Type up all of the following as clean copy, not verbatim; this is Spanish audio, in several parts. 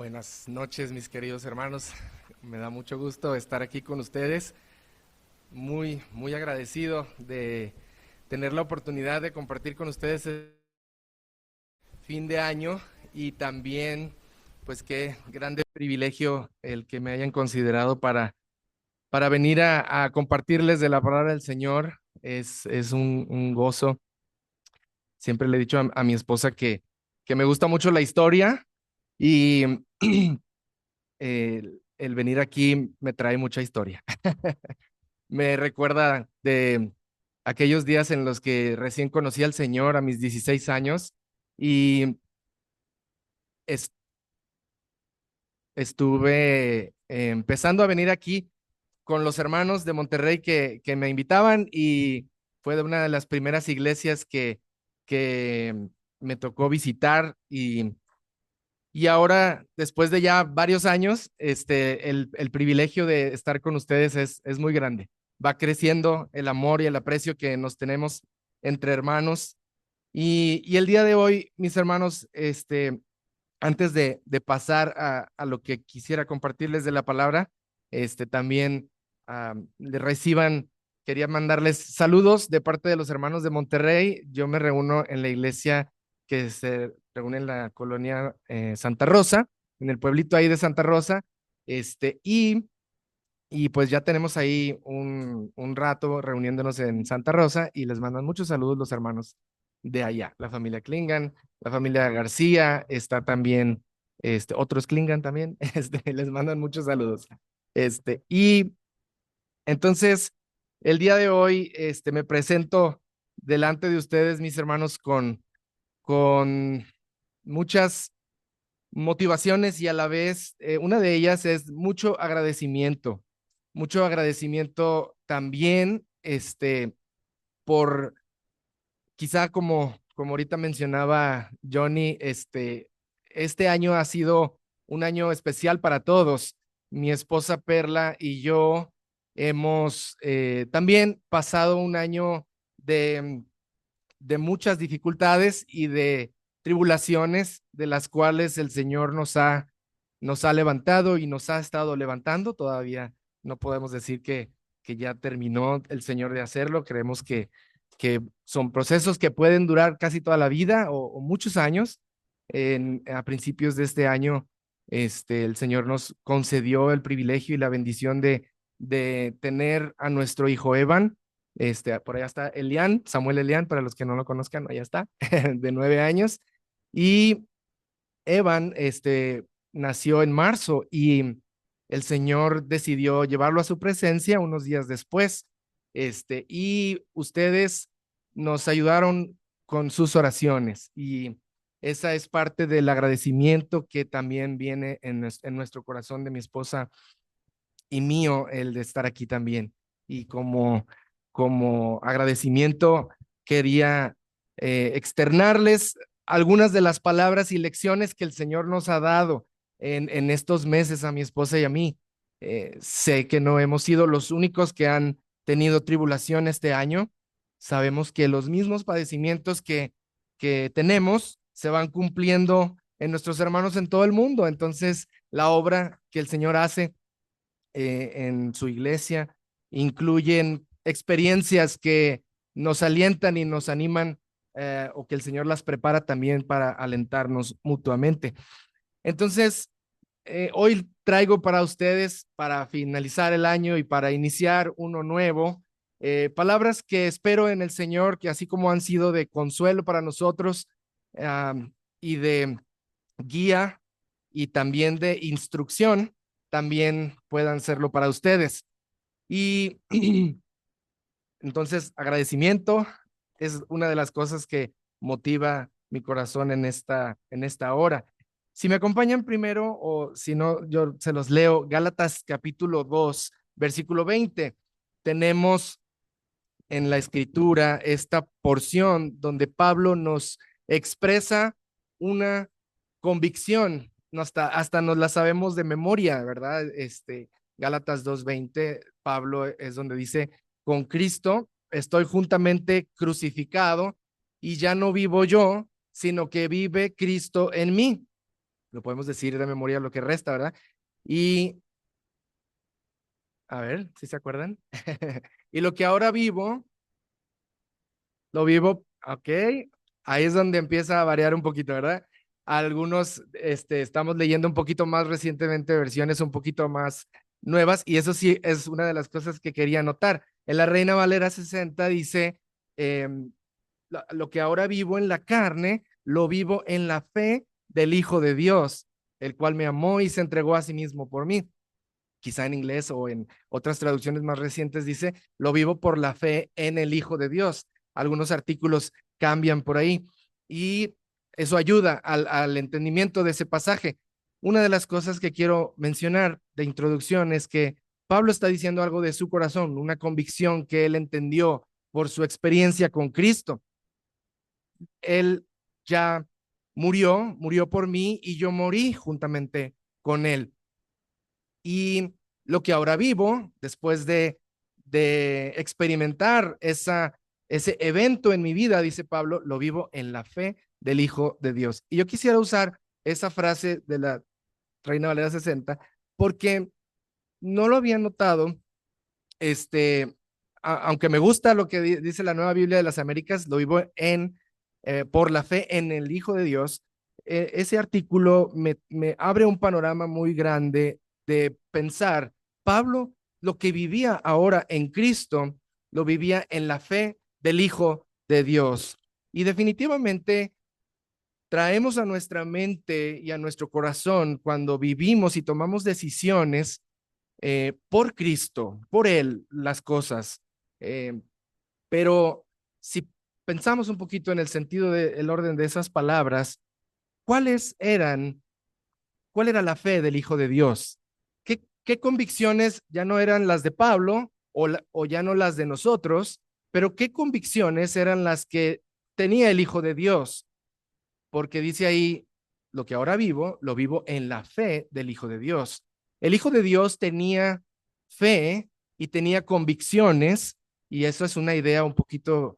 Buenas noches, mis queridos hermanos. Me da mucho gusto estar aquí con ustedes. Muy agradecido de tener la oportunidad de compartir con ustedes el fin de año y también, pues qué grande privilegio el que me hayan considerado para venir a compartirles de la palabra del Señor. Es un gozo. Siempre le he dicho a mi esposa que me gusta mucho la historia y el venir aquí me trae mucha historia. Me recuerda de aquellos días en los que recién conocí al Señor a mis 16 años y es- estuve empezando a venir aquí con los hermanos de Monterrey que me invitaban y fue de una de las primeras iglesias que me tocó visitar y ahora, después de ya varios años, el privilegio de estar con ustedes es muy grande. Va creciendo el amor y el aprecio que nos tenemos entre hermanos. Y el día de hoy, mis hermanos, antes de pasar a lo que quisiera compartirles de la palabra, también le reciban, quería mandarles saludos de parte de los hermanos de Monterrey. Yo me reúno en la iglesia que se reúne en la colonia Santa Rosa, en el pueblito ahí de Santa Rosa, este, y, y pues ya tenemos ahí un rato reuniéndonos en Santa Rosa y les mandan muchos saludos los hermanos de allá, la familia Klingan, la familia García, está también, otros Klingan también, les mandan muchos saludos. Y entonces, el día de hoy, me presento delante de ustedes, mis hermanos, con muchas motivaciones y a la vez, una de ellas es mucho agradecimiento también, por quizá como ahorita mencionaba Johnny, este año ha sido un año especial para todos. Mi esposa Perla y yo hemos también pasado un año de, de muchas dificultades y de tribulaciones de las cuales el Señor nos ha levantado y nos ha estado levantando. Todavía no podemos decir que ya terminó el Señor de hacerlo. Creemos que son procesos que pueden durar casi toda la vida o muchos años. A principios de este año, el Señor nos concedió el privilegio y la bendición de tener a nuestro hijo Evan. Por allá está Elian, Samuel Elian, para los que no lo conozcan, allá está, de 9 años. Y Evan, nació en marzo y el Señor decidió llevarlo a su presencia unos días después. Y ustedes nos ayudaron con sus oraciones y esa es parte del agradecimiento que también viene en nuestro corazón de mi esposa y mío, el de estar aquí también. Y como agradecimiento, quería externarles algunas de las palabras y lecciones que el Señor nos ha dado en estos meses a mi esposa y a mí. Sé que no hemos sido los únicos que han tenido tribulación este año. Sabemos que los mismos padecimientos que tenemos se van cumpliendo en nuestros hermanos en todo el mundo. Entonces, la obra que el Señor hace en su iglesia incluyen experiencias que nos alientan y nos animan, o que el Señor las prepara también para alentarnos mutuamente. Entonces, hoy traigo para ustedes, para finalizar el año y para iniciar uno nuevo, palabras que espero en el Señor, que así como han sido de consuelo para nosotros, y de guía y también de instrucción, también puedan serlo para ustedes. Y entonces, agradecimiento es una de las cosas que motiva mi corazón en esta hora. Si me acompañan primero, o si no, yo se los leo, Gálatas capítulo 2 versículo 20. Tenemos en la escritura esta porción donde Pablo nos expresa una convicción, hasta nos la sabemos de memoria, ¿verdad? Gálatas 2:20, Pablo es donde dice, con Cristo estoy juntamente crucificado y ya no vivo yo, sino que vive Cristo en mí. lo podemos decir de memoria lo que resta, ¿verdad? Y, a ver, si se acuerdan. Y lo que ahora vivo, lo vivo, ok, ahí es donde empieza a variar un poquito, ¿verdad? Algunos, estamos leyendo un poquito más recientemente versiones un poquito más nuevas y eso sí es una de las cosas que quería notar. En la Reina Valera 60 dice, lo que ahora vivo en la carne, lo vivo en la fe del Hijo de Dios, el cual me amó y se entregó a sí mismo por mí. Quizá en inglés o en otras traducciones más recientes dice, lo vivo por la fe en el Hijo de Dios. Algunos artículos cambian por ahí y eso ayuda al entendimiento de ese pasaje. Una de las cosas que quiero mencionar de introducción es que Pablo está diciendo algo de su corazón, una convicción que él entendió por su experiencia con Cristo. Él ya murió por mí y yo morí juntamente con él. Y lo que ahora vivo, después de experimentar ese evento en mi vida, dice Pablo, lo vivo en la fe del Hijo de Dios. Y yo quisiera usar esa frase de la Reina Valera 60 porque no lo había notado, este, aunque me gusta lo que dice la Nueva Biblia de las Américas, lo vivo por la fe en el Hijo de Dios. Ese artículo me abre un panorama muy grande de pensar, Pablo, lo que vivía ahora en Cristo, lo vivía en la fe del Hijo de Dios. Y definitivamente traemos a nuestra mente y a nuestro corazón cuando vivimos y tomamos decisiones por Cristo, por Él, las cosas. Eh, pero si pensamos un poquito en el sentido del orden de esas palabras, ¿cuáles eran, cuál era la fe del Hijo de Dios? ¿Qué convicciones ya no eran las de Pablo o ya no las de nosotros, pero qué convicciones eran las que tenía el Hijo de Dios? Porque dice ahí, lo que ahora vivo, lo vivo en la fe del Hijo de Dios. El Hijo de Dios tenía fe y tenía convicciones, y eso es una idea un poquito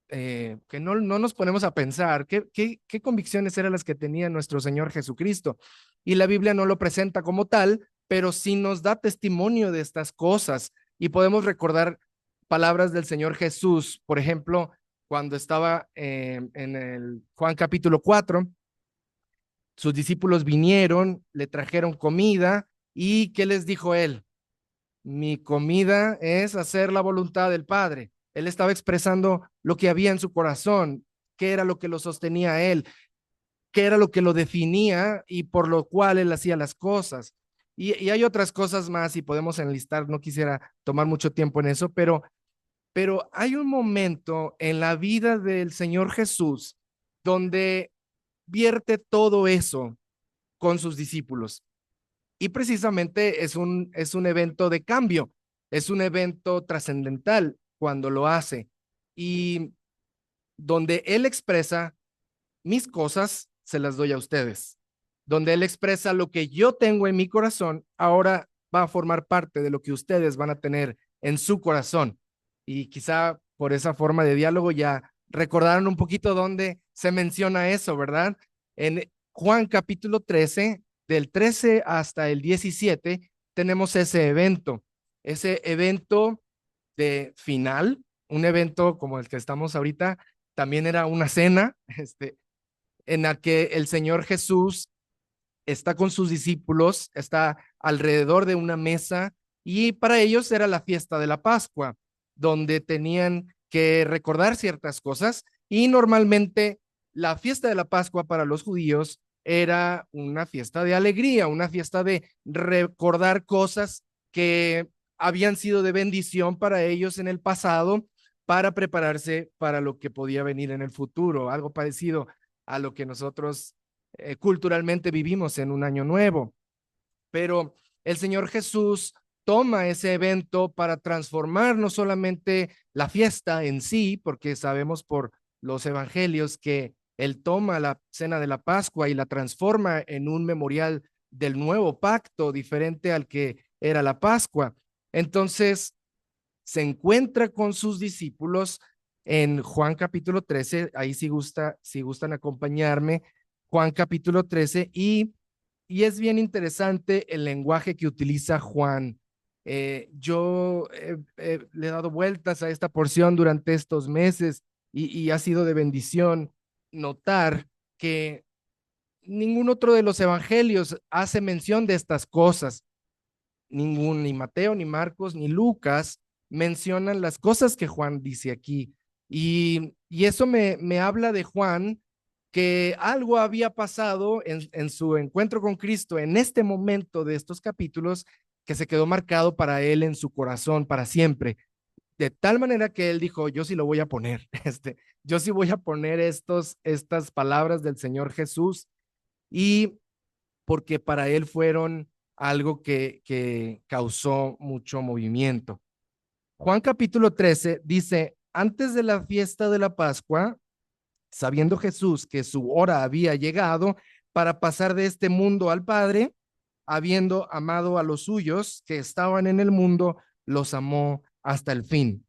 que no nos ponemos a pensar qué convicciones eran las que tenía nuestro Señor Jesucristo. Y la Biblia no lo presenta como tal, pero sí nos da testimonio de estas cosas y podemos recordar palabras del Señor Jesús, por ejemplo, cuando estaba en el Juan capítulo 4, sus discípulos vinieron, le trajeron comida y ¿qué les dijo él? Mi comida es hacer la voluntad del Padre. Él estaba expresando lo que había en su corazón, qué era lo que lo sostenía a él, qué era lo que lo definía y por lo cual él hacía las cosas. Y hay otras cosas más y podemos enlistar, no quisiera tomar mucho tiempo en eso, pero hay un momento en la vida del Señor Jesús donde vierte todo eso con sus discípulos. Y precisamente es un evento de cambio, es un evento trascendental cuando lo hace y donde él expresa mis cosas, se las doy a ustedes. Donde él expresa lo que yo tengo en mi corazón, ahora va a formar parte de lo que ustedes van a tener en su corazón. Y quizá por esa forma de diálogo ya recordaron un poquito dónde se menciona eso, ¿verdad? En Juan capítulo 13, del 13 hasta el 17, tenemos ese evento de final, un evento como el que estamos ahorita, también era una cena, en la que el Señor Jesús está con sus discípulos, está alrededor de una mesa y para ellos era la fiesta de la Pascua, donde tenían que recordar ciertas cosas y normalmente la fiesta de la Pascua para los judíos era una fiesta de alegría, una fiesta de recordar cosas que habían sido de bendición para ellos en el pasado para prepararse para lo que podía venir en el futuro, algo parecido a lo que nosotros culturalmente vivimos en un año nuevo. Pero el Señor Jesús toma ese evento para transformar no solamente la fiesta en sí, porque sabemos por los evangelios que Él toma la cena de la Pascua y la transforma en un memorial del nuevo pacto diferente al que era la Pascua. Entonces, se encuentra con sus discípulos en Juan capítulo 13, ahí si gustan acompañarme, Juan capítulo 13, y es bien interesante el lenguaje que utiliza Juan. Yo le he dado vueltas a esta porción durante estos meses y ha sido de bendición notar que ningún otro de los evangelios hace mención de estas cosas. Ningún, ni Mateo, ni Marcos, ni Lucas mencionan las cosas que Juan dice aquí. Y eso me habla de Juan, que algo había pasado en su encuentro con Cristo en este momento de estos capítulos que se quedó marcado para él en su corazón para siempre. De tal manera que él dijo, yo sí lo voy a poner, yo sí voy a poner estas palabras del Señor Jesús, y porque para él fueron algo que causó mucho movimiento. Juan capítulo 13 dice, antes de la fiesta de la Pascua, sabiendo Jesús que su hora había llegado para pasar de este mundo al Padre, habiendo amado a los suyos que estaban en el mundo, los amó hasta el fin.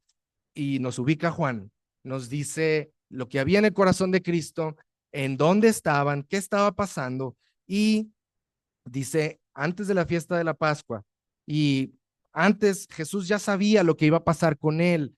Y nos ubica Juan, nos dice lo que había en el corazón de Cristo, en dónde estaban, qué estaba pasando, y dice antes de la fiesta de la Pascua, y antes Jesús ya sabía lo que iba a pasar con él.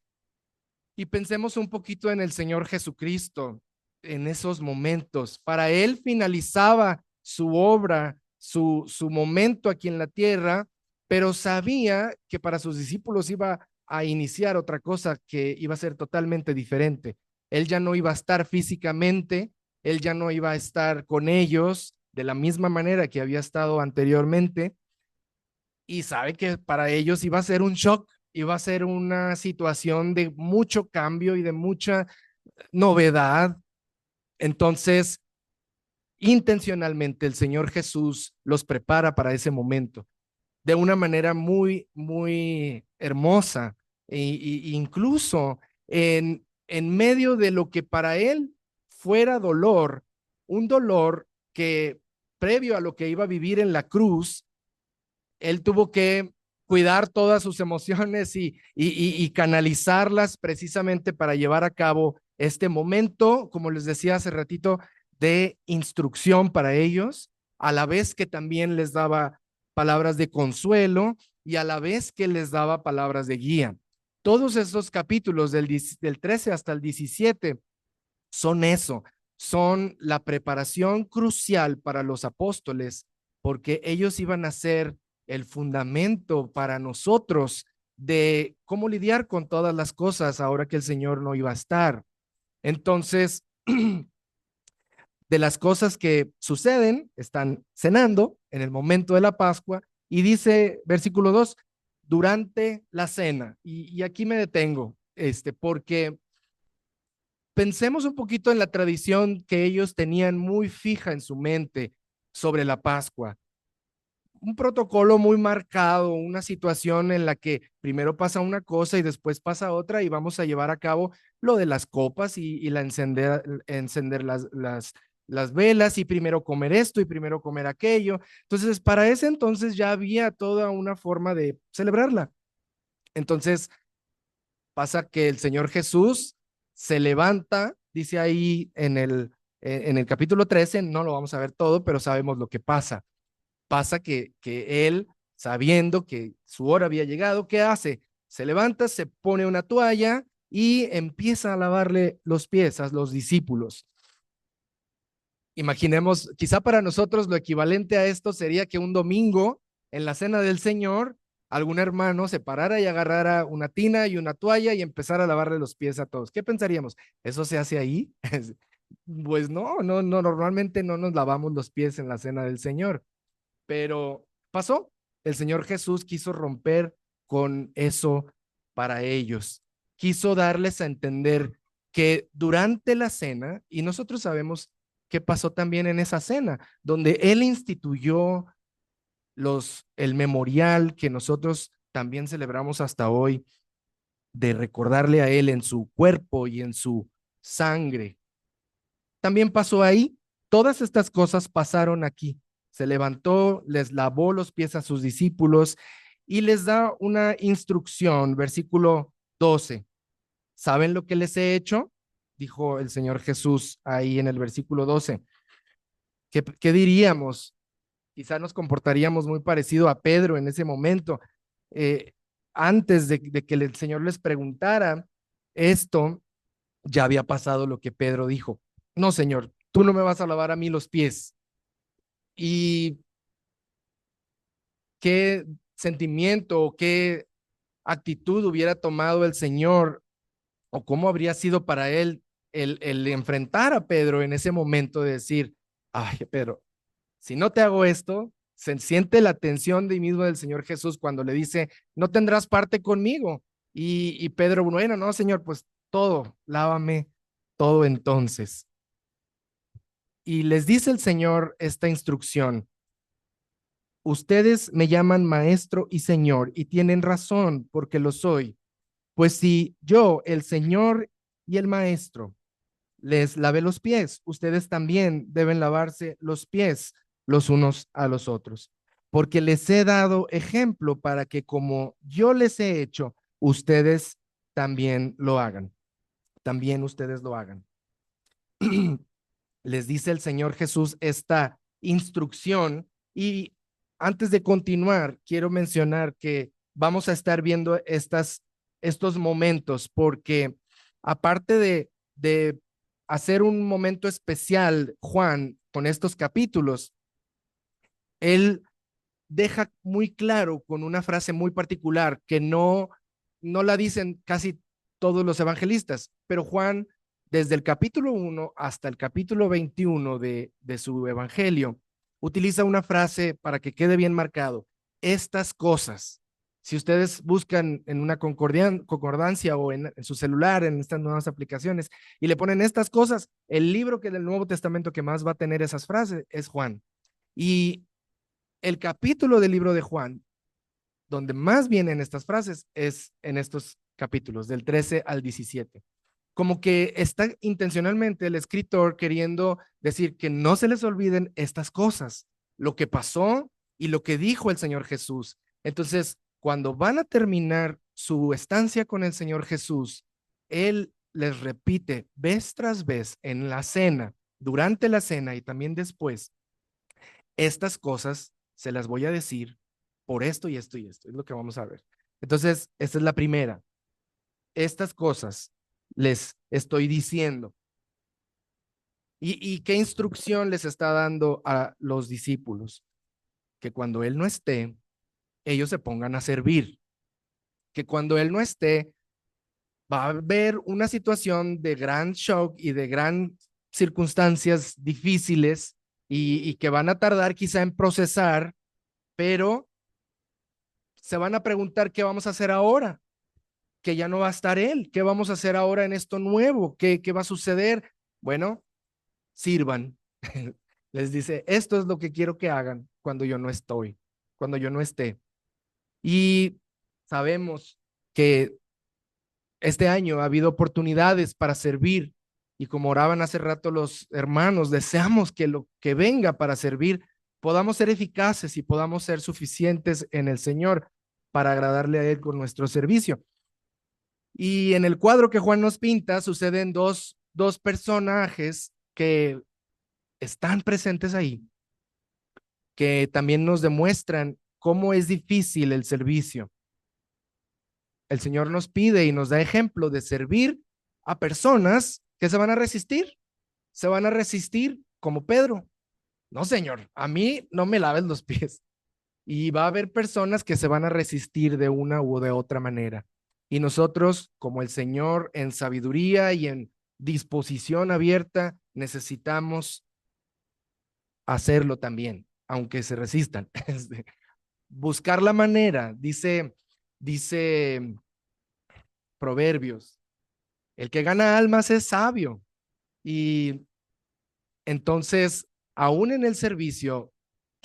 Y pensemos un poquito en el Señor Jesucristo en esos momentos. Para él finalizaba su obra, su momento aquí en la tierra, pero sabía que para sus discípulos iba a iniciar otra cosa que iba a ser totalmente diferente. Él ya no iba a estar físicamente, él ya no iba a estar con ellos de la misma manera que había estado anteriormente, y sabe que para ellos iba a ser un shock, iba a ser una situación de mucho cambio y de mucha novedad. Entonces, intencionalmente el Señor Jesús los prepara para ese momento de una manera muy, muy hermosa, incluso en medio de lo que para él fuera dolor, un dolor que previo a lo que iba a vivir en la cruz, él tuvo que cuidar todas sus emociones y canalizarlas precisamente para llevar a cabo este momento, como les decía hace ratito, de instrucción para ellos, a la vez que también les daba palabras de consuelo y a la vez que les daba palabras de guía. Todos esos capítulos del 13 hasta el 17 son eso, son la preparación crucial para los apóstoles, porque ellos iban a ser el fundamento para nosotros de cómo lidiar con todas las cosas ahora que el Señor no iba a estar. Entonces, de las cosas que suceden, están cenando en el momento de la Pascua, y dice versículo 2, durante la cena. Y aquí me detengo, porque pensemos un poquito en la tradición que ellos tenían muy fija en su mente sobre la Pascua. Un protocolo muy marcado, una situación en la que primero pasa una cosa y después pasa otra, y vamos a llevar a cabo lo de las copas y la encender las velas, y primero comer esto y primero comer aquello. Entonces, para ese entonces ya había toda una forma de celebrarla. Entonces, pasa que el Señor Jesús se levanta, dice ahí en el capítulo 13, no lo vamos a ver todo, pero sabemos lo que pasa. Pasa que él, sabiendo que su hora había llegado, ¿qué hace? Se levanta, se pone una toalla y empieza a lavarle los pies a los discípulos. Imaginemos, quizá para nosotros lo equivalente a esto sería que un domingo en la cena del Señor, algún hermano se parara y agarrara una tina y una toalla y empezara a lavarle los pies a todos. ¿Qué pensaríamos? ¿Eso se hace ahí? Pues no, normalmente no nos lavamos los pies en la cena del Señor, pero pasó. El Señor Jesús quiso romper con eso para ellos. Quiso darles a entender que durante la cena, y nosotros sabemos qué pasó también en esa cena, donde Él instituyó el memorial que nosotros también celebramos hasta hoy, de recordarle a Él en su cuerpo y en su sangre. También pasó ahí. Todas estas cosas pasaron aquí. Se levantó, les lavó los pies a sus discípulos y les da una instrucción, versículo 12. ¿Saben lo que les he hecho? Dijo el Señor Jesús ahí en el versículo 12. ¿Qué diríamos? Quizá nos comportaríamos muy parecido a Pedro en ese momento. Eh, Antes de que el Señor les preguntara esto, ya había pasado lo que Pedro dijo. No, Señor, tú no me vas a lavar a mí los pies. ¿Y qué sentimiento o qué actitud hubiera tomado el Señor o cómo habría sido para él el enfrentar a Pedro en ese momento de decir, ay, Pedro, si no te hago esto, se siente la tensión de mismo del Señor Jesús cuando le dice, no tendrás parte conmigo. Y Pedro, bueno, no, Señor, pues todo, lávame todo entonces. Y les dice el Señor esta instrucción, ustedes me llaman maestro y Señor y tienen razón porque lo soy. Pues si yo, el Señor y el maestro, les lavé los pies, ustedes también deben lavarse los pies los unos a los otros, porque les he dado ejemplo para que como yo les he hecho, ustedes también lo hagan. También ustedes lo hagan. Les dice el Señor Jesús esta instrucción y antes de continuar, quiero mencionar que vamos a estar viendo estos momentos porque aparte de hacer un momento especial, Juan, con estos capítulos, él deja muy claro con una frase muy particular que no la dicen casi todos los evangelistas, pero Juan, desde el capítulo 1 hasta el capítulo 21 de su evangelio, utiliza una frase para que quede bien marcado. Estas cosas, si ustedes buscan en una concordancia o en su celular, en estas nuevas aplicaciones, y le ponen estas cosas, el libro que del Nuevo Testamento que más va a tener esas frases es Juan. Y el capítulo del libro de Juan, donde más vienen estas frases, es en estos capítulos, del 13 al 17. Como que está intencionalmente el escritor queriendo decir que no se les olviden estas cosas, lo que pasó y lo que dijo el Señor Jesús. Entonces, cuando van a terminar su estancia con el Señor Jesús, Él les repite vez tras vez en la cena, durante la cena y también después, estas cosas se las voy a decir por esto y esto y esto. Es lo que vamos a ver. Entonces, esta es la primera. Estas cosas les estoy diciendo. ¿Y qué instrucción les está dando a los discípulos? Que cuando Él no esté, ellos se pongan a servir. Que cuando Él no esté, va a haber una situación de gran shock y de gran circunstancias difíciles y que van a tardar quizá en procesar, pero se van a preguntar qué vamos a hacer ahora, que ya no va a estar Él, qué vamos a hacer ahora en esto nuevo, qué va a suceder. Bueno, sirvan. Les dice, esto es lo que quiero que hagan cuando yo no estoy, cuando yo no esté. Y sabemos que este año ha habido oportunidades para servir y como oraban hace rato los hermanos, deseamos que lo que venga para servir podamos ser eficaces y podamos ser suficientes en el Señor para agradarle a Él con nuestro servicio. Y en el cuadro que Juan nos pinta suceden dos personajes que están presentes ahí, que también nos demuestran cómo es difícil el servicio. El Señor nos pide y nos da ejemplo de servir a personas que se van a resistir como Pedro. No, Señor, a mí no me laves los pies. Y va a haber personas que se van a resistir de una u de otra manera. Y nosotros, como el Señor, en sabiduría y en disposición abierta, necesitamos hacerlo también, aunque se resistan. Buscar la manera, dice Proverbios, el que gana almas es sabio. Y entonces, aún en el servicio,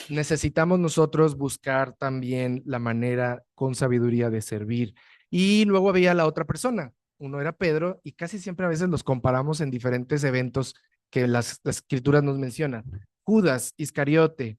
necesitamos nosotros buscar también la manera con sabiduría de servir. Y luego había la otra persona, uno era Pedro y casi siempre a veces los comparamos en diferentes eventos que las escrituras nos mencionan. Judas Iscariote,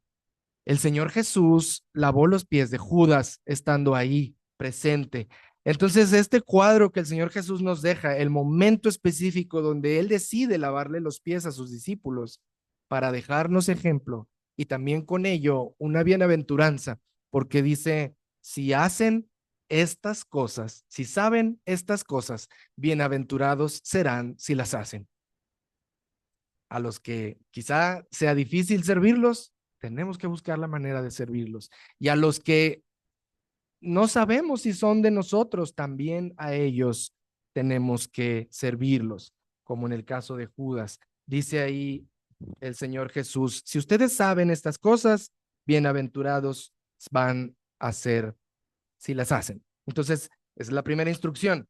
el Señor Jesús lavó los pies de Judas estando ahí presente. Entonces, este cuadro que el Señor Jesús nos deja, el momento específico donde Él decide lavarle los pies a sus discípulos, para dejarnos ejemplo y también con ello una bienaventuranza, porque dice, si hacen estas cosas, si saben estas cosas, bienaventurados serán si las hacen. A los que quizá sea difícil servirlos, tenemos que buscar la manera de servirlos. Y a los que no sabemos si son de nosotros, también a ellos tenemos que servirlos, como en el caso de Judas. Dice ahí el Señor Jesús, si ustedes saben estas cosas, bienaventurados van a ser si las hacen. Entonces, esa es la primera instrucción.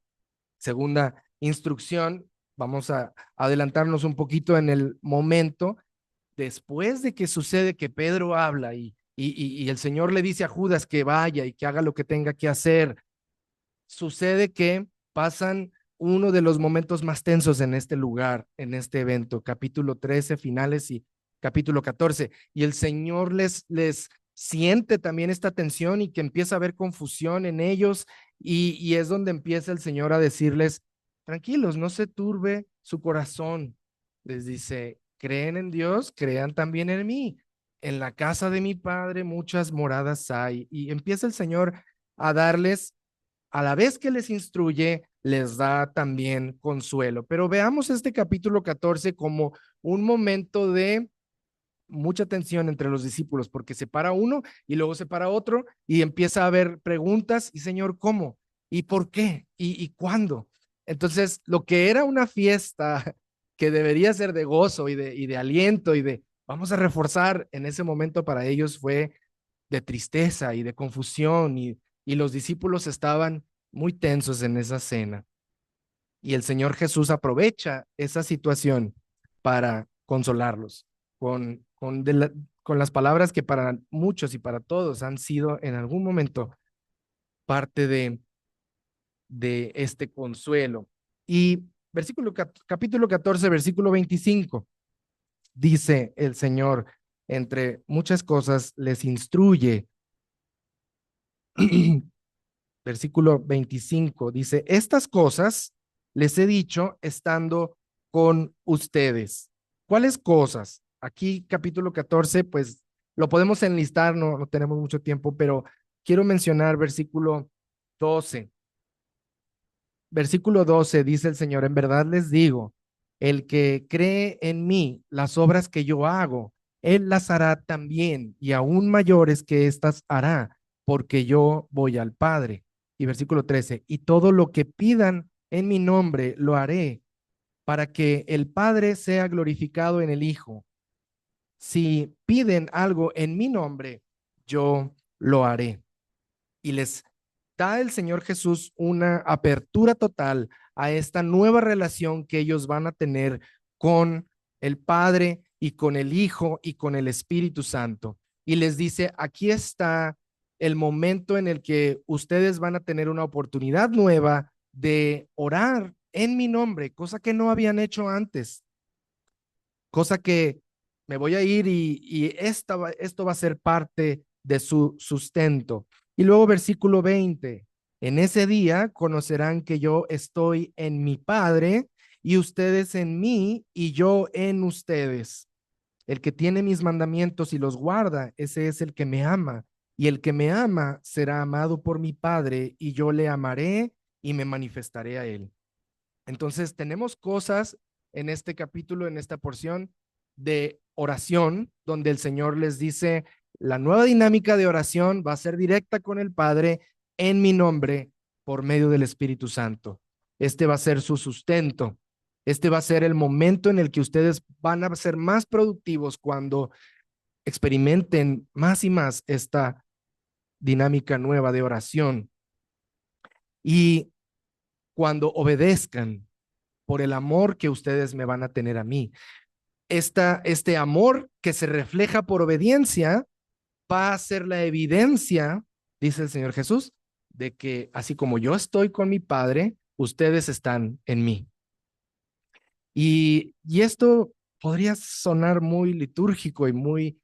Segunda instrucción, vamos a adelantarnos un poquito en el momento después de que sucede que Pedro habla y el Señor le dice a Judas que vaya y que haga lo que tenga que hacer, sucede que pasan uno de los momentos más tensos en este lugar, en este evento, capítulo 13, finales y capítulo 14, y el Señor les siente también esta tensión y que empieza a haber confusión en ellos y es donde empieza el Señor a decirles, tranquilos, no se turbe su corazón. Les dice, creen en Dios, crean también en mí. En la casa de mi Padre muchas moradas hay. Y empieza el Señor a darles, a la vez que les instruye, les da también consuelo. Pero veamos este capítulo 14 como un momento de mucha tensión entre los discípulos, porque se para uno y luego se para otro y empieza a haber preguntas y Señor, ¿cómo? ¿Y por qué? ¿Y cuándo? Entonces, lo que era una fiesta que debería ser de gozo y de aliento y de vamos a reforzar en ese momento para ellos fue de tristeza y de confusión y los discípulos estaban muy tensos en esa cena. Y el Señor Jesús aprovecha esa situación para consolarlos con las palabras que para muchos y para todos han sido en algún momento parte de este consuelo. Y capítulo 14, versículo 25, dice el Señor, entre muchas cosas, les instruye. Versículo 25 dice, estas cosas les he dicho estando con ustedes. ¿Cuáles cosas? Aquí capítulo 14, pues lo podemos enlistar, no tenemos mucho tiempo, pero quiero mencionar versículo 12. Versículo 12 dice el Señor, en verdad les digo, el que cree en mí, las obras que yo hago, él las hará también y aún mayores que éstas hará, porque yo voy al Padre. Y versículo 13, y todo lo que pidan en mi nombre lo haré para que el Padre sea glorificado en el Hijo. Si piden algo en mi nombre, yo lo haré. Y les da el Señor Jesús una apertura total a esta nueva relación que ellos van a tener con el Padre y con el Hijo y con el Espíritu Santo. Y les dice, aquí está el momento en el que ustedes van a tener una oportunidad nueva de orar en mi nombre, cosa que no habían hecho antes, cosa que me voy a ir y esto va a ser parte de su sustento. Y luego versículo 20, en ese día conocerán que yo estoy en mi Padre y ustedes en mí y yo en ustedes. El que tiene mis mandamientos y los guarda, ese es el que me ama. Y el que me ama será amado por mi Padre y yo le amaré y me manifestaré a él. Entonces, tenemos cosas en este capítulo, en esta porción de oración, donde el Señor les dice, la nueva dinámica de oración va a ser directa con el Padre en mi nombre por medio del Espíritu Santo. Este va a ser su sustento. Este va a ser el momento en el que ustedes van a ser más productivos cuando experimenten más y más esta dinámica nueva de oración y cuando obedezcan por el amor que ustedes me van a tener a mí. Este amor que se refleja por obediencia va a ser la evidencia, dice el Señor Jesús, de que así como yo estoy con mi Padre, ustedes están en mí. Y esto podría sonar muy litúrgico y muy,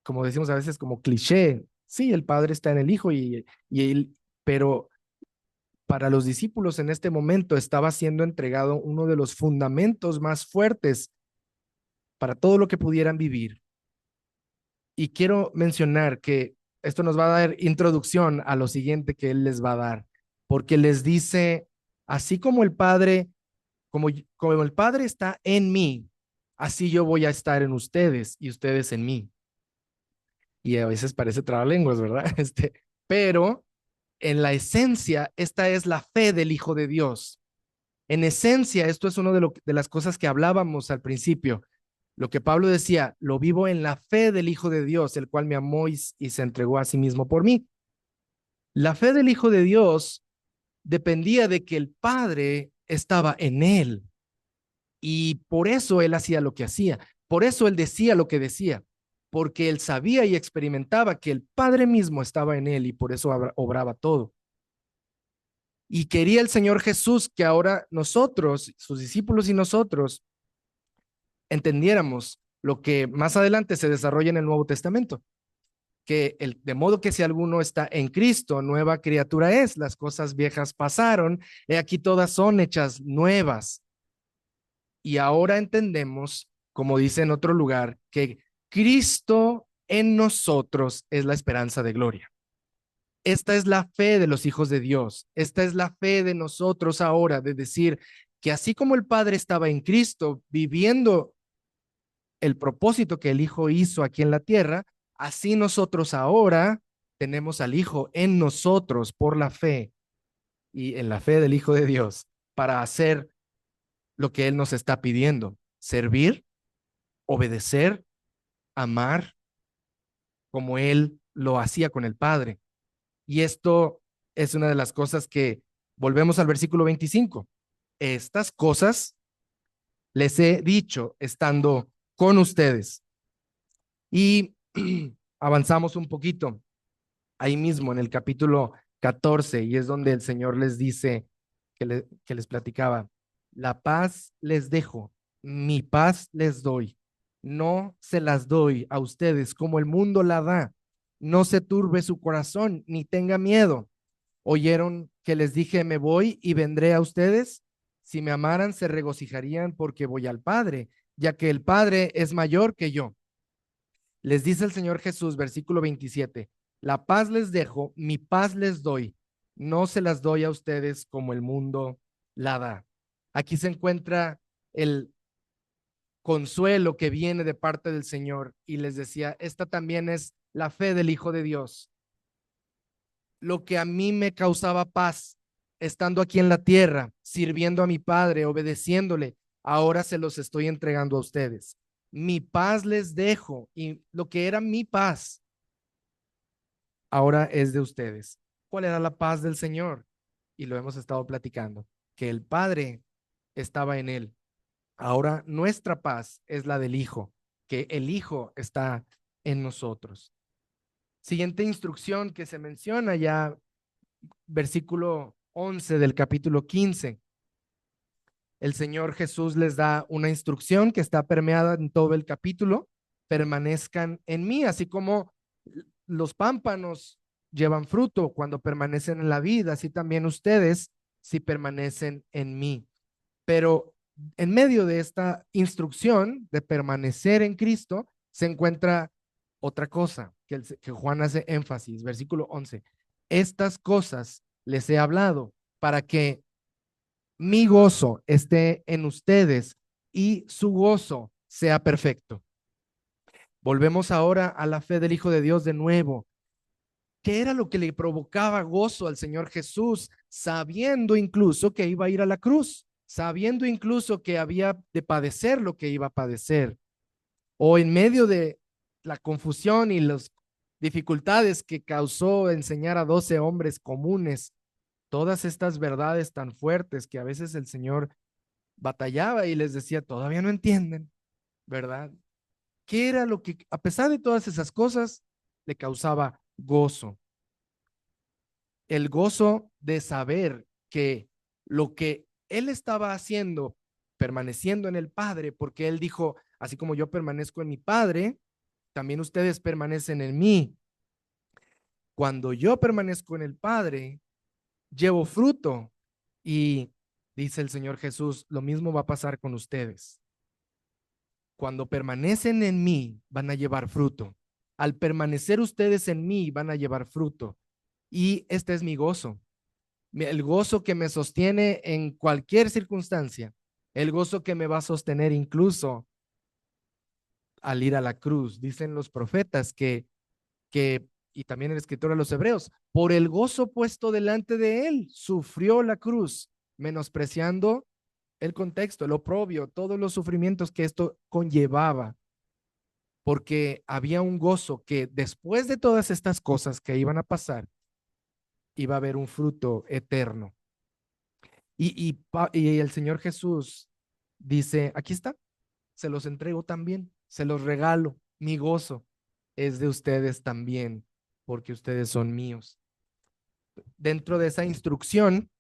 como decimos a veces, como cliché. Sí, el Padre está en el Hijo pero para los discípulos en este momento estaba siendo entregado uno de los fundamentos más fuertes para todo lo que pudieran vivir. Y quiero mencionar que esto nos va a dar introducción a lo siguiente que Él les va a dar, porque les dice, así como el Padre, como el Padre está en mí, así yo voy a estar en ustedes y ustedes en mí. Y a veces parece trabalenguas, ¿verdad? Pero en la esencia, esta es la fe del Hijo de Dios. En esencia, esto es una de las cosas que hablábamos al principio. Lo que Pablo decía, lo vivo en la fe del Hijo de Dios, el cual me amó y se entregó a sí mismo por mí. La fe del Hijo de Dios dependía de que el Padre estaba en él y por eso él hacía lo que hacía, por eso él decía lo que decía, porque él sabía y experimentaba que el Padre mismo estaba en él y por eso obraba todo. Y quería el Señor Jesús que ahora nosotros, sus discípulos y nosotros, entendiéramos lo que más adelante se desarrolla en el Nuevo Testamento, que de modo que si alguno está en Cristo, nueva criatura es, las cosas viejas pasaron, he aquí todas son hechas nuevas. Y ahora entendemos, como dice en otro lugar, que Cristo en nosotros es la esperanza de gloria. Esta es la fe de los hijos de Dios. Esta es la fe de nosotros ahora, de decir que así como el Padre estaba en Cristo viviendo el propósito que el Hijo hizo aquí en la tierra, así nosotros ahora tenemos al Hijo en nosotros por la fe y en la fe del Hijo de Dios para hacer lo que Él nos está pidiendo, servir, obedecer, amar, como Él lo hacía con el Padre. Y esto es una de las cosas que volvemos al versículo 25. Estas cosas les he dicho estando con ustedes. Y avanzamos un poquito ahí mismo en el capítulo 14 y es donde el Señor les dice que les platicaba, la paz les dejo, mi paz les doy, no se las doy a ustedes como el mundo la da, no se turbe su corazón ni tenga miedo. ¿Oyeron que les dije, me voy y vendré a ustedes? Si me amaran, se regocijarían porque voy al Padre, ya que el Padre es mayor que yo. Les dice el Señor Jesús, versículo 27, la paz les dejo, mi paz les doy, no se las doy a ustedes como el mundo la da. Aquí se encuentra el consuelo que viene de parte del Señor y les decía, esta también es la fe del Hijo de Dios. Lo que a mí me causaba paz estando aquí en la tierra, sirviendo a mi Padre, obedeciéndole, ahora se los estoy entregando a ustedes. Mi paz les dejo y lo que era mi paz ahora es de ustedes. ¿Cuál era la paz del Señor? Y lo hemos estado platicando, que el Padre estaba en él. Ahora nuestra paz es la del Hijo, que el Hijo está en nosotros. Siguiente instrucción que se menciona ya, versículo 11 del capítulo 15. El Señor Jesús les da una instrucción que está permeada en todo el capítulo. Permanezcan en mí, así como los pámpanos llevan fruto cuando permanecen en la vida, así también ustedes si permanecen en mí. Pero en medio de esta instrucción de permanecer en Cristo se encuentra otra cosa que Juan hace énfasis, versículo 11. Estas cosas les he hablado para que mi gozo esté en ustedes y su gozo sea perfecto. Volvemos ahora a la fe del Hijo de Dios de nuevo. ¿Qué era lo que le provocaba gozo al Señor Jesús, sabiendo incluso que iba a ir a la cruz, sabiendo incluso que había de padecer lo que iba a padecer? O en medio de la confusión y las dificultades que causó enseñar a 12 hombres comunes, todas estas verdades tan fuertes que a veces el Señor batallaba y les decía, todavía no entienden, ¿verdad? ¿Qué era lo que, a pesar de todas esas cosas, le causaba gozo? El gozo de saber que lo que él estaba haciendo, permaneciendo en el Padre, porque él dijo, así como yo permanezco en mi Padre, también ustedes permanecen en mí. Cuando yo permanezco en el Padre, llevo fruto y dice el Señor Jesús, lo mismo va a pasar con ustedes. Cuando permanecen en mí, van a llevar fruto. Al permanecer ustedes en mí, van a llevar fruto. Y este es mi gozo, el gozo que me sostiene en cualquier circunstancia, el gozo que me va a sostener incluso al ir a la cruz. Dicen los profetas y también el escritor a los hebreos, por el gozo puesto delante de él, sufrió la cruz, menospreciando el contexto, el oprobio, todos los sufrimientos que esto conllevaba, porque había un gozo que después de todas estas cosas que iban a pasar, iba a haber un fruto eterno. Y el Señor Jesús dice, aquí está, se los entrego también, se los regalo, mi gozo es de ustedes también, porque ustedes son míos. Dentro de esa instrucción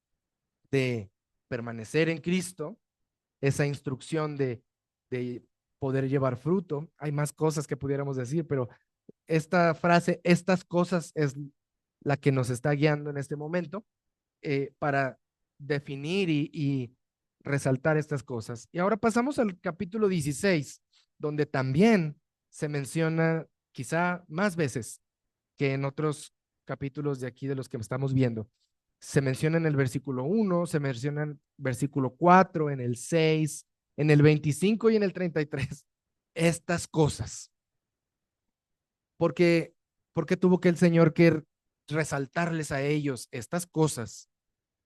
de permanecer en Cristo, esa instrucción de poder llevar fruto, hay más cosas que pudiéramos decir, pero esta frase, estas cosas, es la que nos está guiando en este momento para definir y resaltar estas cosas. Y ahora pasamos al capítulo 16, donde también se menciona quizá más veces que en otros capítulos de aquí de los que estamos viendo. Se menciona en el versículo 1, se menciona en el versículo 4, en el 6, en el 25 y en el 33. Estas cosas. Porque, porque tuvo que el Señor que resaltarles a ellos estas cosas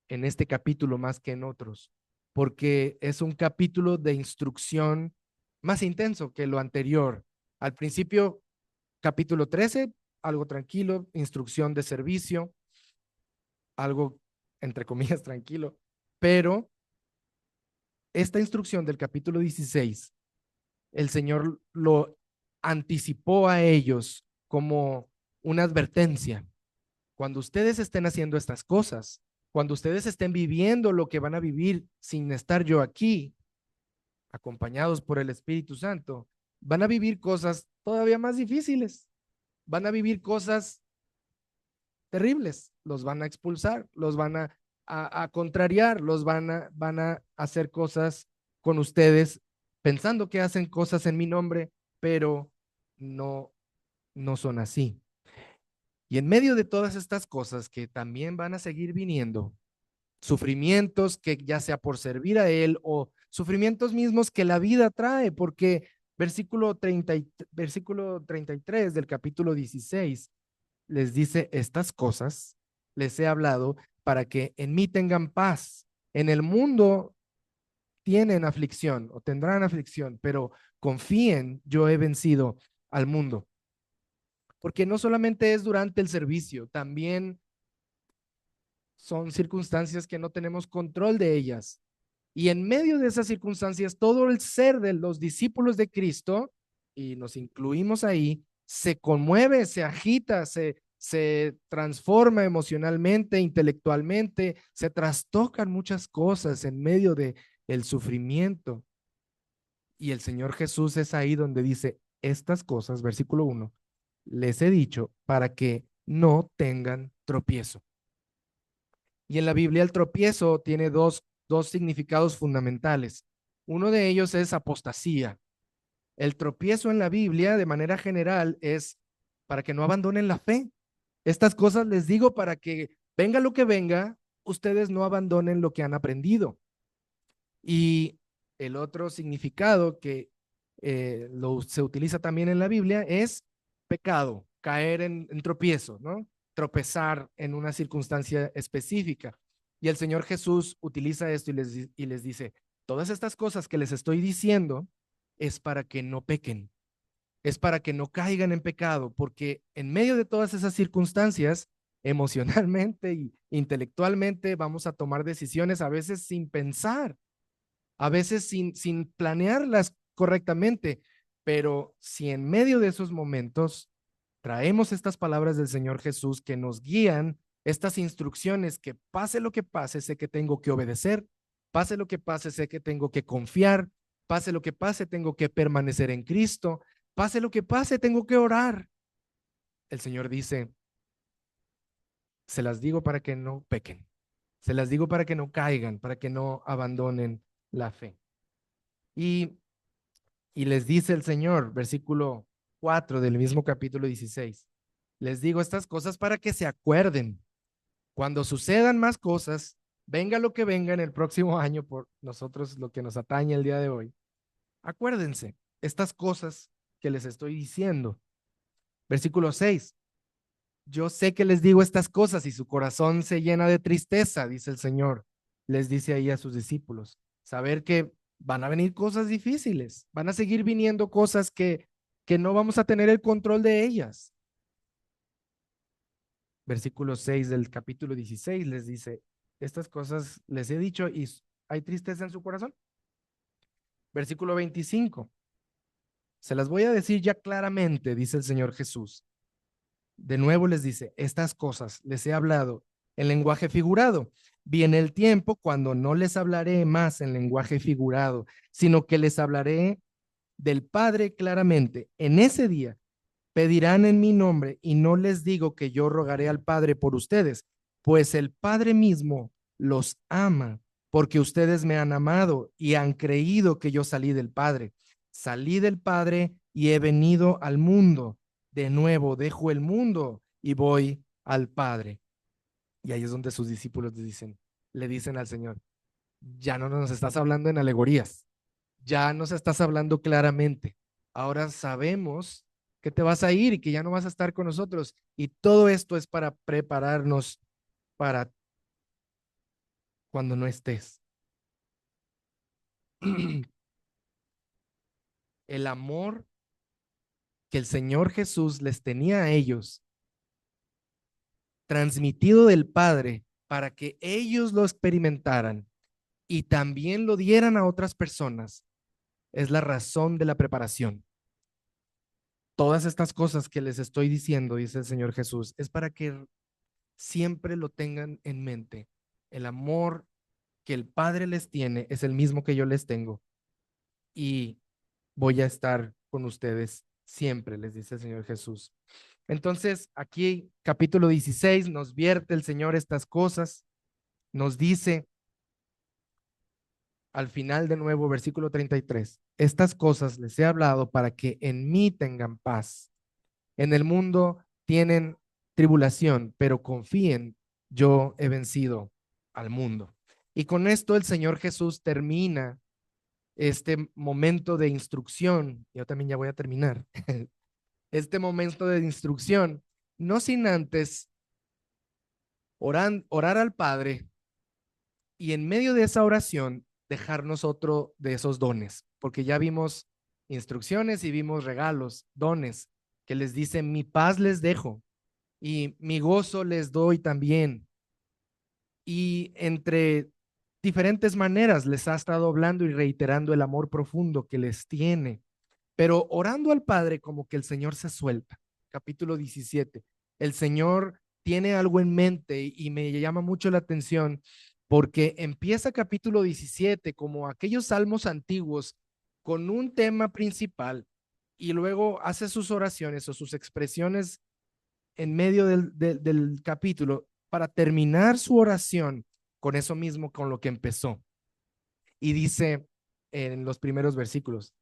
en este capítulo más que en otros, porque es un capítulo de instrucción más intenso que lo anterior. Al principio, capítulo 13, algo tranquilo, instrucción de servicio, algo entre comillas tranquilo, pero esta instrucción del capítulo 16, el Señor lo anticipó a ellos como una advertencia. Cuando ustedes estén haciendo estas cosas, cuando ustedes estén viviendo lo que van a vivir sin estar yo aquí, acompañados por el Espíritu Santo, van a vivir cosas todavía más difíciles, van a vivir cosas terribles, los van a expulsar, los van a contrariar, van a hacer cosas con ustedes pensando que hacen cosas en mi nombre, pero no, no son así. Y en medio de todas estas cosas que también van a seguir viniendo, sufrimientos que ya sea por servir a Él o sufrimientos mismos que la vida trae, porque versículo 33 del capítulo 16 les dice, estas cosas les he hablado para que en mí tengan paz. En el mundo tienen aflicción o tendrán aflicción, pero confíen, yo he vencido al mundo. Porque no solamente es durante el servicio, también son circunstancias que no tenemos control de ellas. Y en medio de esas circunstancias, todo el ser de los discípulos de Cristo, y nos incluimos ahí, se conmueve, se agita, se transforma emocionalmente, intelectualmente, se trastocan muchas cosas en medio de el sufrimiento. Y el Señor Jesús es ahí donde dice estas cosas, versículo 1, les he dicho para que no tengan tropiezo. Y en la Biblia el tropiezo tiene dos significados fundamentales. Uno de ellos es apostasía. El tropiezo en la Biblia, de manera general, es para que no abandonen la fe. Estas cosas les digo para que venga lo que venga, ustedes no abandonen lo que han aprendido. Y el otro significado que se utiliza también en la Biblia es pecado, caer en tropiezo, ¿no? Tropezar en una circunstancia específica. Y el Señor Jesús utiliza esto y les dice, todas estas cosas que les estoy diciendo es para que no pequen, es para que no caigan en pecado, porque en medio de todas esas circunstancias, emocionalmente y intelectualmente vamos a tomar decisiones a veces sin pensar, a veces sin planearlas correctamente, pero si en medio de esos momentos traemos estas palabras del Señor Jesús que nos guían, estas instrucciones que pase lo que pase, sé que tengo que obedecer, pase lo que pase, sé que tengo que confiar, pase lo que pase, tengo que permanecer en Cristo, pase lo que pase, tengo que orar. El Señor dice, se las digo para que no pequen, se las digo para que no caigan, para que no abandonen la fe. Y Y les dice el Señor, versículo 4 del mismo capítulo 16, les digo estas cosas para que se acuerden. Cuando sucedan más cosas, venga lo que venga en el próximo año por nosotros, lo que nos atañe el día de hoy. Acuérdense estas cosas que les estoy diciendo. Versículo 6. Yo sé que les digo estas cosas y su corazón se llena de tristeza, dice el Señor. Les dice ahí a sus discípulos. Saber que van a venir cosas difíciles, van a seguir viniendo cosas que no vamos a tener el control de ellas. Versículo 6 del capítulo 16 les dice, estas cosas les he dicho y hay tristeza en su corazón. Versículo 25, se las voy a decir ya claramente, dice el Señor Jesús. De nuevo les dice, estas cosas les he hablado en lenguaje figurado. Viene el tiempo cuando no les hablaré más en lenguaje figurado, sino que les hablaré del Padre claramente. En ese día pedirán en mi nombre y no les digo que yo rogaré al Padre por ustedes, pues el Padre mismo los ama, porque ustedes me han amado y han creído que yo salí del Padre. Salí del Padre y he venido al mundo. De nuevo dejo el mundo y voy al Padre. Y ahí es donde sus discípulos le dicen al Señor, ya no nos estás hablando en alegorías, ya nos estás hablando claramente. Ahora sabemos que te vas a ir y que ya no vas a estar con nosotros. Y todo esto es para prepararnos para cuando no estés. El amor que el Señor Jesús les tenía a ellos, transmitido del Padre, para que ellos lo experimentaran y también lo dieran a otras personas, es la razón de la preparación. Todas estas cosas que les estoy diciendo, dice el Señor Jesús, es para que siempre lo tengan en mente. El amor que el Padre les tiene es el mismo que yo les tengo y voy a estar con ustedes siempre, les dice el Señor Jesús. Entonces, aquí capítulo 16 nos vierte el Señor estas cosas, nos dice al final de nuevo, versículo 33, estas cosas les he hablado para que en mí tengan paz. En el mundo tienen tribulación, pero confíen, yo he vencido al mundo. Y con esto el Señor Jesús termina este momento de instrucción. Yo también ya voy a terminar. Este momento de instrucción, no sin antes orar al Padre y en medio de esa oración dejarnos otro de esos dones, porque ya vimos instrucciones y vimos regalos, dones, que les dice, mi paz les dejo y mi gozo les doy también. Y entre diferentes maneras les ha estado hablando y reiterando el amor profundo que les tiene, pero orando al Padre como que el Señor se suelta. Capítulo 17. El Señor tiene algo en mente y me llama mucho la atención porque empieza capítulo 17 como aquellos salmos antiguos con un tema principal y luego hace sus oraciones o sus expresiones en medio del capítulo para terminar su oración con eso mismo con lo que empezó. Y dice en los primeros versículos,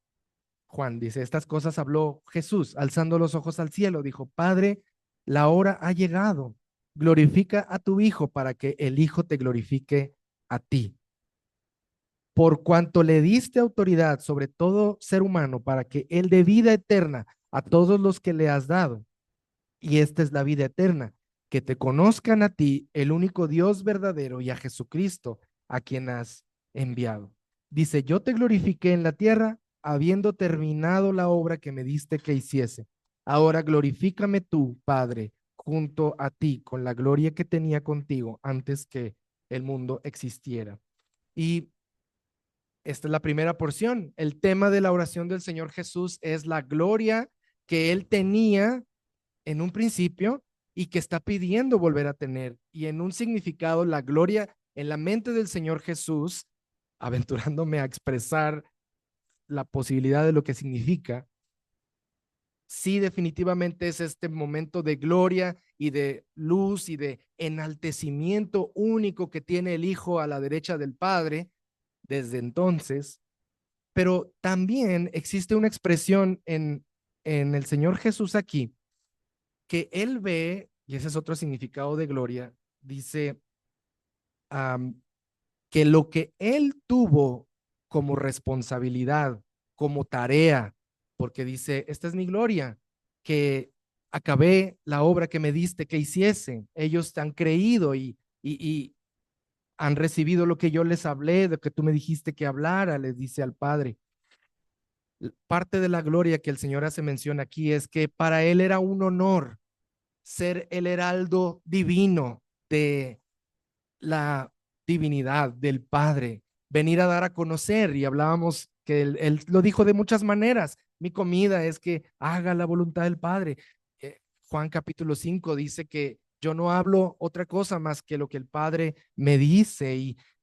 Juan dice, estas cosas habló Jesús, alzando los ojos al cielo, dijo, Padre, la hora ha llegado, glorifica a tu Hijo para que el Hijo te glorifique a ti. Por cuanto le diste autoridad sobre todo ser humano para que él dé vida eterna a todos los que le has dado. Y esta es la vida eterna, que te conozcan a ti, el único Dios verdadero, y a Jesucristo, a quien has enviado. Dice, yo te glorifiqué en la tierra, habiendo terminado la obra que me diste que hiciese. Ahora glorifícame tú, Padre, junto a ti, con la gloria que tenía contigo antes que el mundo existiera. Y esta es la primera porción. El tema de la oración del Señor Jesús es la gloria que él tenía en un principio y que está pidiendo volver a tener. Y en un significado, la gloria en la mente del Señor Jesús, aventurándome a expresar la posibilidad de lo que significa, sí definitivamente es este momento de gloria y de luz y de enaltecimiento único que tiene el Hijo a la derecha del Padre desde entonces. Pero también existe una expresión en el Señor Jesús aquí, que Él ve, y ese es otro significado de gloria, dice um, que lo que Él tuvo como responsabilidad, como tarea, porque dice, esta es mi gloria, que acabé la obra que me diste que hiciese. Ellos te han creído y han recibido lo que yo les hablé, de que tú me dijiste que hablara, les dice al Padre. Parte de la gloria que el Señor hace mención aquí es que para Él era un honor ser el heraldo divino de la divinidad del Padre, venir a dar a conocer, y hablábamos que él lo dijo de muchas maneras, mi comida es que haga la voluntad del Padre. Juan capítulo 5 dice que yo no hablo otra cosa más que lo que el Padre me dice,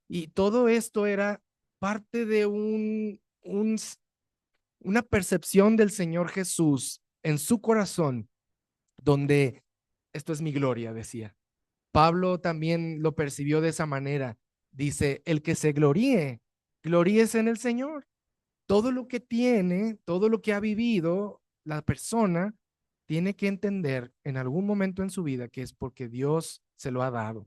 y todo esto era parte de una percepción del Señor Jesús en su corazón, donde esto es mi gloria, decía. Pablo también lo percibió de esa manera. Dice, el que se gloríe, gloríese en el Señor. Todo lo que tiene, todo lo que ha vivido, la persona tiene que entender en algún momento en su vida que es porque Dios se lo ha dado.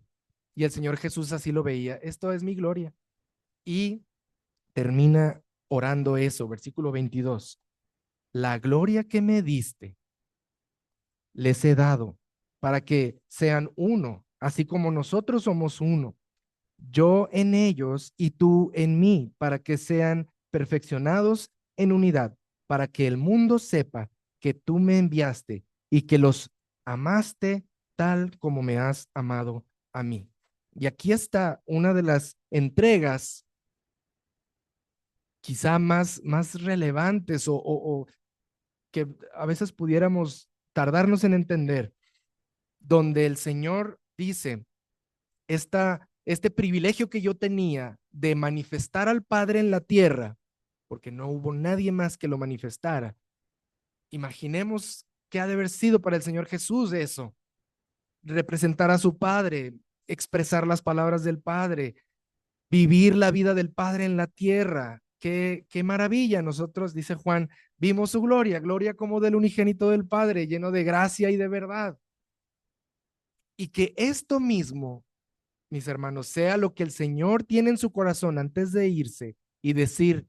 Y el Señor Jesús así lo veía. Esto es mi gloria. Y termina orando eso, versículo 22. La gloria que me diste, les he dado para que sean uno, así como nosotros somos uno, yo en ellos y tú en mí, para que sean perfeccionados en unidad, para que el mundo sepa que tú me enviaste y que los amaste tal como me has amado a mí. Y aquí está una de las entregas quizá más relevantes o que a veces pudiéramos tardarnos en entender, donde el Señor dice, este privilegio que yo tenía de manifestar al Padre en la tierra, porque no hubo nadie más que lo manifestara. Imaginemos qué ha de haber sido para el Señor Jesús eso, representar a su Padre, expresar las palabras del Padre, vivir la vida del Padre en la tierra. Qué maravilla. Nosotros, dice Juan, vimos su gloria, gloria como del unigénito del Padre, lleno de gracia y de verdad. Y que esto mismo, mis hermanos, sea lo que el Señor tiene en su corazón antes de irse y decir,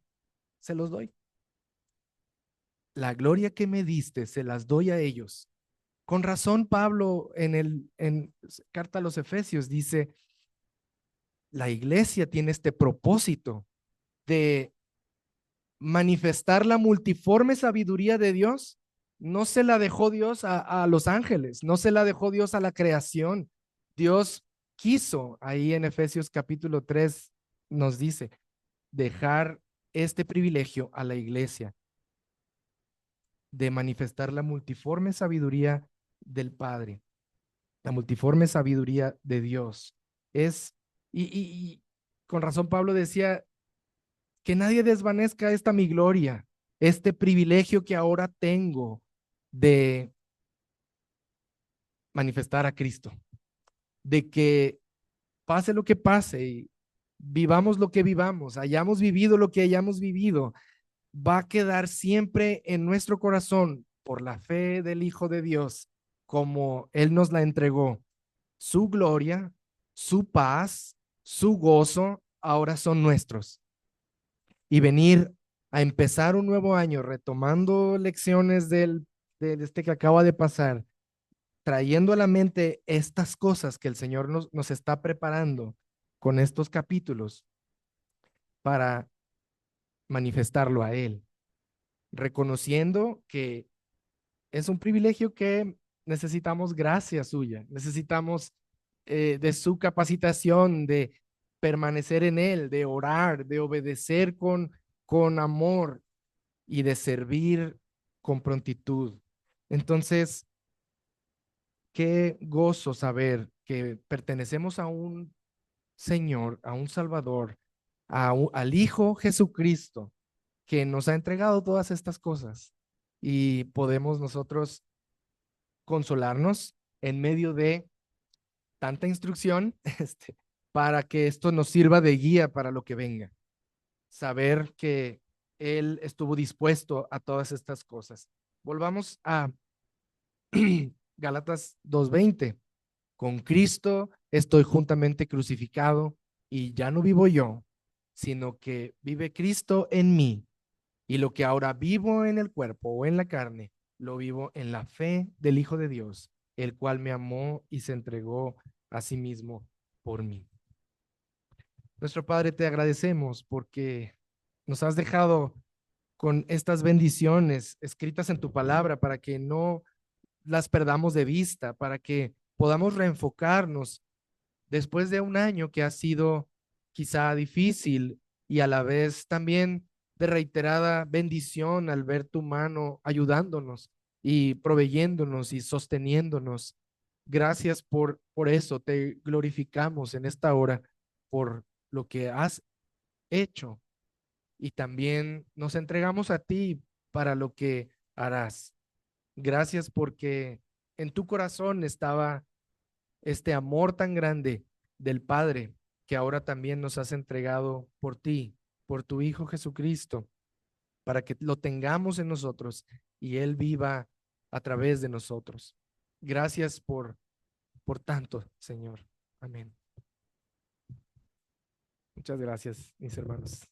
se los doy. La gloria que me diste, se las doy a ellos. Con razón, Pablo en carta a los Efesios dice, la iglesia tiene este propósito de manifestar la multiforme sabiduría de Dios. No se la dejó Dios a los ángeles, no se la dejó Dios a la creación. Dios quiso, ahí en Efesios capítulo 3 nos dice, dejar este privilegio a la iglesia de manifestar la multiforme sabiduría del Padre, la multiforme sabiduría de Dios. Es, y con razón Pablo decía, que nadie desvanezca esta mi gloria, este privilegio que ahora tengo de manifestar a Cristo, de que pase lo que pase y vivamos lo que vivamos, hayamos vivido lo que hayamos vivido, va a quedar siempre en nuestro corazón por la fe del Hijo de Dios, como Él nos la entregó. Su gloria, su paz, su gozo, ahora son nuestros. Y venir a empezar un nuevo año retomando lecciones de este que acaba de pasar, trayendo a la mente estas cosas que el Señor nos está preparando con estos capítulos para manifestarlo a Él, reconociendo que es un privilegio que necesitamos gracia suya, necesitamos de su capacitación, de permanecer en Él, de orar, de obedecer con amor y de servir con prontitud. Entonces, qué gozo saber que pertenecemos a un Señor, a un Salvador, al Hijo Jesucristo, que nos ha entregado todas estas cosas y podemos nosotros consolarnos en medio de tanta instrucción para que esto nos sirva de guía para lo que venga. Saber que Él estuvo dispuesto a todas estas cosas. Volvamos a Gálatas 2:20. Con Cristo estoy juntamente crucificado y ya no vivo yo, sino que vive Cristo en mí. Y lo que ahora vivo en el cuerpo o en la carne, lo vivo en la fe del Hijo de Dios, el cual me amó y se entregó a sí mismo por mí. Nuestro Padre, te agradecemos porque nos has dejado con estas bendiciones escritas en tu palabra para que no las perdamos de vista, para que podamos reenfocarnos después de un año que ha sido quizá difícil y a la vez también de reiterada bendición al ver tu mano ayudándonos y proveyéndonos y sosteniéndonos. Gracias por eso, te glorificamos en esta hora por lo que has hecho y también nos entregamos a ti para lo que harás. Gracias porque en tu corazón estaba este amor tan grande del Padre que ahora también nos has entregado por ti, por tu Hijo Jesucristo, para que lo tengamos en nosotros y Él viva a través de nosotros. Gracias por tanto, Señor. Amén. Muchas gracias, mis hermanos.